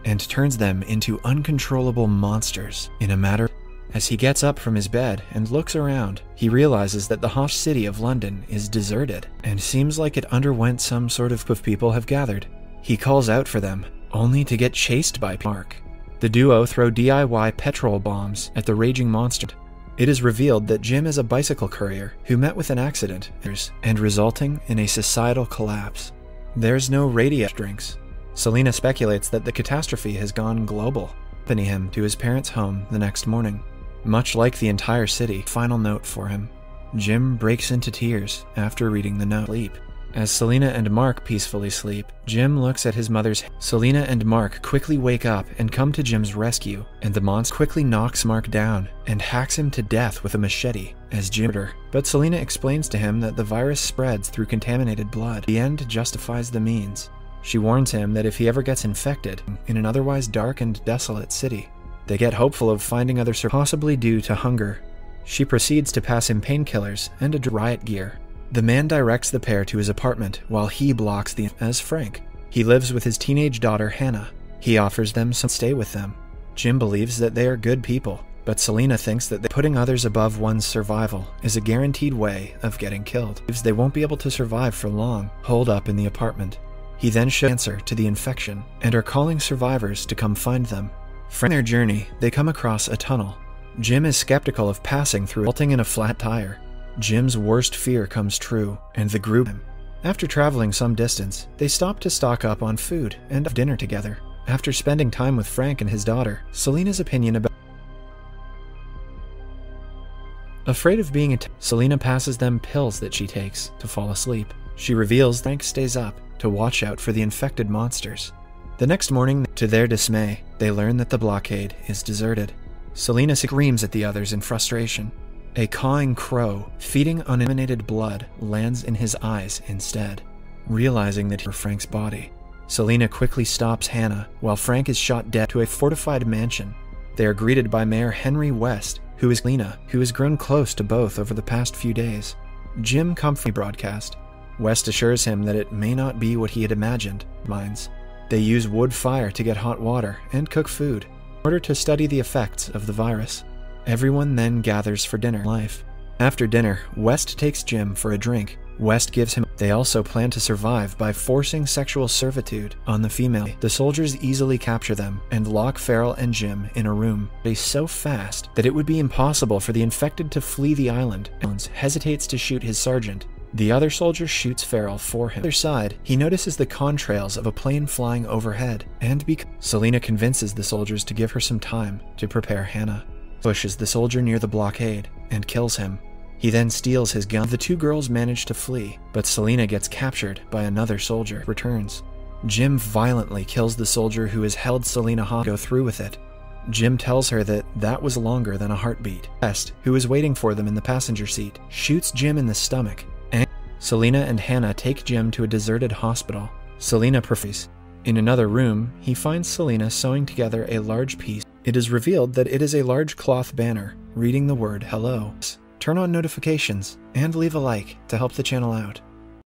and turns them into uncontrollable monsters in a matter. As he gets up from his bed and looks around, he realizes that the hot city of London is deserted and seems like it underwent some sort of people have gathered. He calls out for them, only to get chased by Mark. The duo throw DIY petrol bombs at the raging monster. It is revealed that Jim is a bicycle courier who met with an accident and resulting in a societal collapse. There's no radio drinks. Selena speculates that the catastrophe has gone global, accompany him to his parents' home the next morning. Much like the entire city, final note for him. Jim breaks into tears after reading the note. As Selena and Mark peacefully sleep, Jim looks at his mother's. Selena and Mark quickly wake up and come to Jim's rescue, and the monster quickly knocks Mark down and hacks him to death with a machete as Jim. But Selena explains to him that the virus spreads through contaminated blood. The end justifies the means. She warns him that if he ever gets infected in an otherwise dark and desolate city, they get hopeful of finding other possibly due to hunger. She proceeds to pass him painkillers and a riot gear. The man directs the pair to his apartment while he blocks as Frank. He lives with his teenage daughter Hannah. He offers them some stay with them. Jim believes that they are good people, but Selena thinks that putting others above one's survival is a guaranteed way of getting killed. They won't be able to survive for long, holed up in the apartment. He then shows answer to the infection and are calling survivors to come find them. From their journey, they come across a tunnel. Jim is skeptical of passing through, resulting in a flat tire. Jim's worst fear comes true, and the group. After traveling some distance, they stop to stock up on food and have dinner together. After spending time with Frank and his daughter, Selena's opinion about. Afraid of being attacked, Selena passes them pills that she takes to fall asleep. She reveals Frank stays up to watch out for the infected monsters. The next morning, to their dismay, they learn that the blockade is deserted. Selena screams at the others in frustration. A cawing crow, feeding on emanated blood, lands in his eyes instead. Realizing that for Frank's body, Selena quickly stops Hannah while Frank is shot dead to a fortified mansion. They are greeted by Mayor Henry West, who is Selena, who has grown close to both over the past few days. Jim comforts broadcast. West assures him that it may not be what he had imagined. They use wood fire to get hot water and cook food in order to study the effects of the virus. Everyone then gathers for dinner. After dinner, West takes Jim for a drink. West gives him. They also plan to survive by forcing sexual servitude on the female. The soldiers easily capture them and lock Farrell and Jim in a room. They so fast that it would be impossible for the infected to flee the island. Jones hesitates to shoot his sergeant. The other soldier shoots Farrell for him. On the other side, he notices the contrails of a plane flying overhead, and Selena convinces the soldiers to give her some time to prepare Hannah. Pushes the soldier near the blockade and kills him. He then steals his gun. The two girls manage to flee, but Selena gets captured by another soldier. Returns. Jim violently kills the soldier who has held Selena hostage. Go through with it. Jim tells her that was longer than a heartbeat. West, who is waiting for them in the passenger seat, shoots Jim in the stomach. Selena and Hannah take Jim to a deserted hospital. Selena professes. In another room, he finds Selena sewing together a large piece. It is revealed that it is a large cloth banner reading the word hello. Turn on notifications and leave a like to help the channel out.